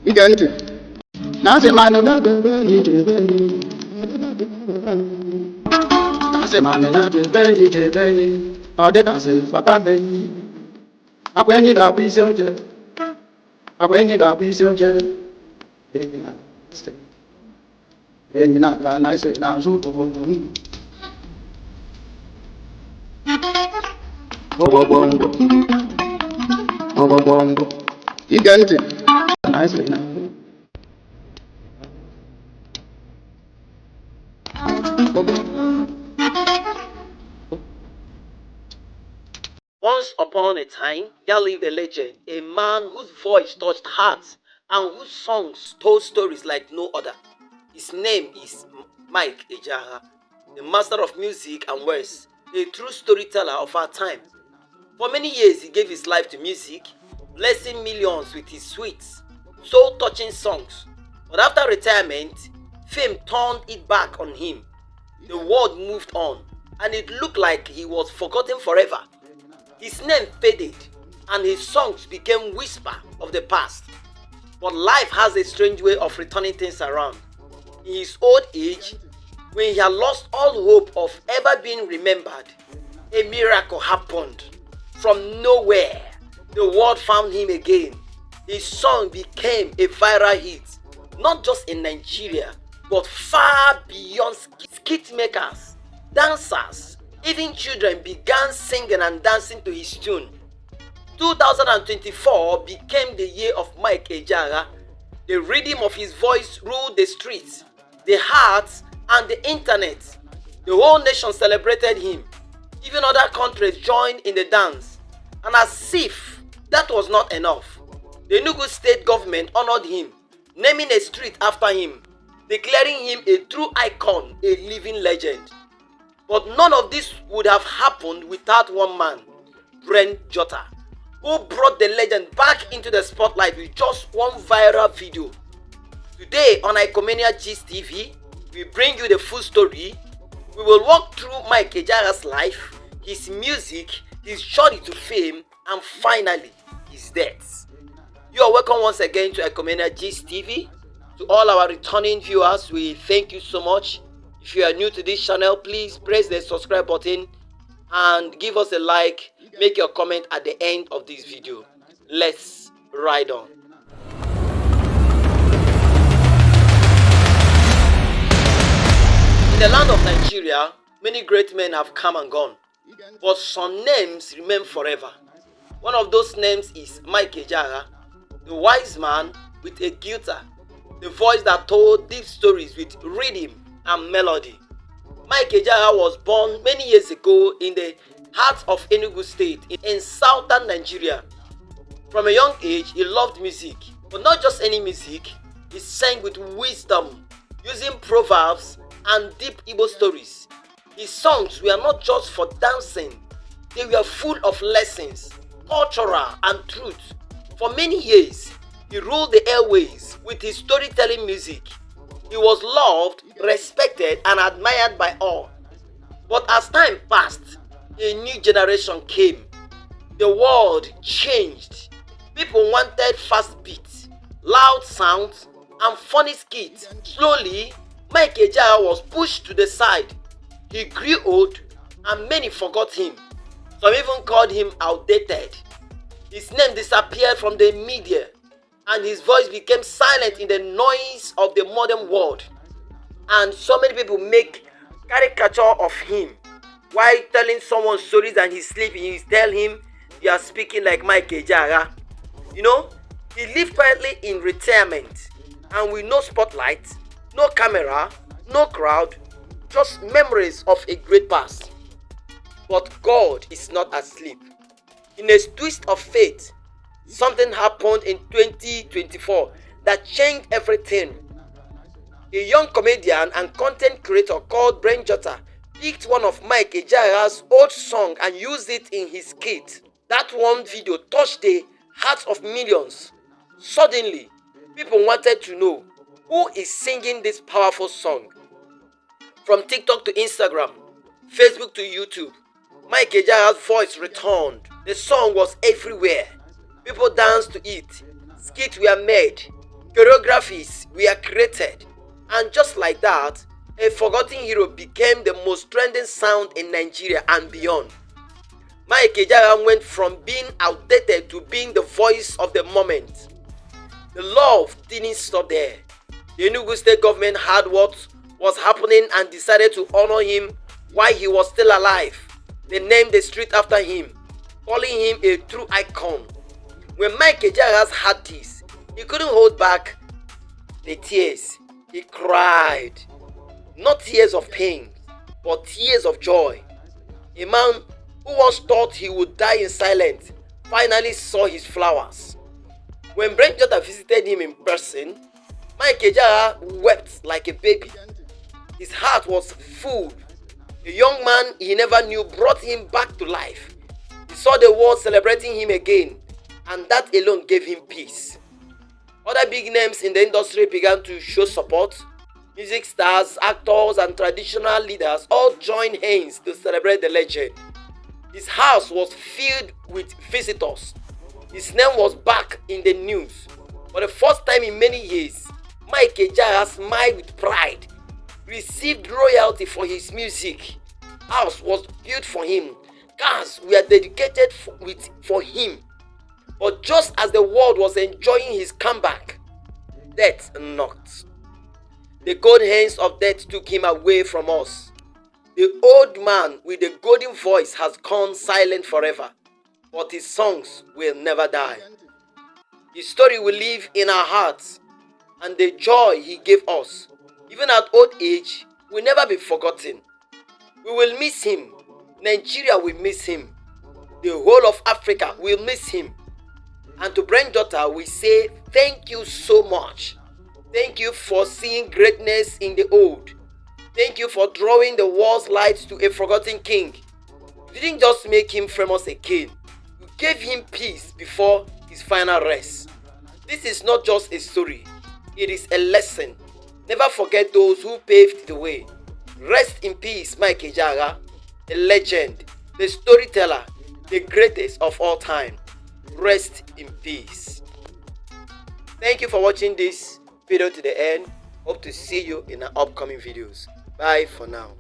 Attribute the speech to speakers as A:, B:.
A: You get it? Now say man, I say man, oh, they don't say Papa baby. I when you got be so jet. I when you got be so jet. Baby, now stay. Baby, now I say now so. You get it? Nicely now.
B: Once upon a time, there lived a legend, a man whose voice touched hearts and whose songs told stories like no other. His name is Mike Ejeagha, the master of music and words, a true storyteller of our time. For many years, he gave his life to music, blessing millions with his sweet, soul-touching songs. But after retirement, fame turned it back on him. The world moved on, and it looked like he was forgotten forever. His name faded, and his songs became whisper of the past. But life has a strange way of returning things around. In his old age, when he had lost all hope of ever being remembered, a miracle happened. From nowhere, the world found him again. His song became a viral hit, not just in Nigeria, but far beyond. Skit makers, dancers, even children began singing and dancing to his tune. 2024 became the year of Mike Ejeagha. The rhythm of his voice ruled the streets, the hearts, and the internet. The whole nation celebrated him. Even other countries joined in the dance. And as if that was not enough, the Enugu state government honored him, naming a street after him, declaring him a true icon, a living legend. But none of this would have happened without one man, Brainjotter, who brought the legend back into the spotlight with just one viral video. Today on Icomania Gist TV, we bring you the full story. We will walk through Mike Ejeagha's life, his music, his journey to fame, and finally, his death. You are welcome once again to Icomania Gist TV. To all our returning viewers, we thank you so much. If you are new to this channel, please press the subscribe button and give us a like. Make your comment at the end of this video. Let's ride on. In the land of Nigeria, many great men have come and gone, but some names remain forever. One of those names is Mike Ejeagha, the wise man with Ejeagha, the voice that told deep stories with rhythm and melody. Mike Ejeagha was born many years ago in the heart of Enugu State in southern Nigeria. From a young age, he loved music, but not just any music. He sang with wisdom, using proverbs and deep Igbo stories. His songs were not just for dancing, they were full of lessons, cultural and truth. For many years, he ruled the airways with his storytelling music. He was loved, respected, and admired by all. But as time passed, a new generation came. The world changed. People wanted fast beats, loud sounds, and funny skits. Slowly, Mike Ejeagha was pushed to the side. He grew old, and many forgot him. Some even called him outdated. His name disappeared from the media, and his voice became silent in the noise of the modern world. And so many people make caricature of him. While telling someone stories and he's sleeping, you tell him you are speaking like Mike Ejeagha. You know, he lived quietly in retirement, and with no spotlight, No camera, no crowd, just memories of a great past. But God is not asleep. In a twist of fate, something happened in 2024 that changed everything. A young comedian and content creator called Brainjotter picked one of Ejeagha's old songs and used it in his skit. That one video touched the hearts of millions. Suddenly, people wanted to know who is singing this powerful song. From TikTok to Instagram, Facebook to YouTube, Ejeagha's voice returned. The song was everywhere. People danced to it. Skits were made. Choreographies were created. And just like that, a forgotten hero became the most trending sound in Nigeria and beyond. Ejeagha went from being outdated to being the voice of the moment. The love didn't stop there. The Enugu state government heard what was happening and decided to honor him while he was still alive. They named the street after him, calling him a true icon. When Ejeagha heard this, he couldn't hold back the tears. He cried. Not tears of pain, but tears of joy. A man who once thought he would die in silence finally saw his flowers. When Brainjotter visited him in person, Ejeagha wept like a baby. His heart was full. A young man he never knew brought him back to life. He saw the world celebrating him again, and that alone gave him peace. Other big names in the industry began to show support. Music stars, actors, and traditional leaders all joined hands to celebrate the legend. His house was filled with visitors. His name was back in the news. For the first time in many years, Ejeagha smiled with pride, received royalty for his music. House was built for him. Cars were dedicated for him. But just as the world was enjoying his comeback, death knocked. The cold hands of death took him away from us. The old man with the golden voice has gone silent forever, but his songs will never die. His story will live in our hearts, and the joy he gave us, even at old age, will never be forgotten. We will miss him. Nigeria will miss him. The whole of Africa will miss him. And to Brainjotter, we say thank you so much. Thank you for seeing greatness in the old. Thank you for drawing the world's lights to a forgotten king. You didn't just make him famous again. You gave him peace before his final rest. This is not just a story. It is a lesson. Never forget those who paved the way. Rest in peace, Ejeagha, a legend, the storyteller, the greatest of all time. Rest in peace. Thank you for watching this video to the end. Hope to see you in our upcoming videos. Bye for now.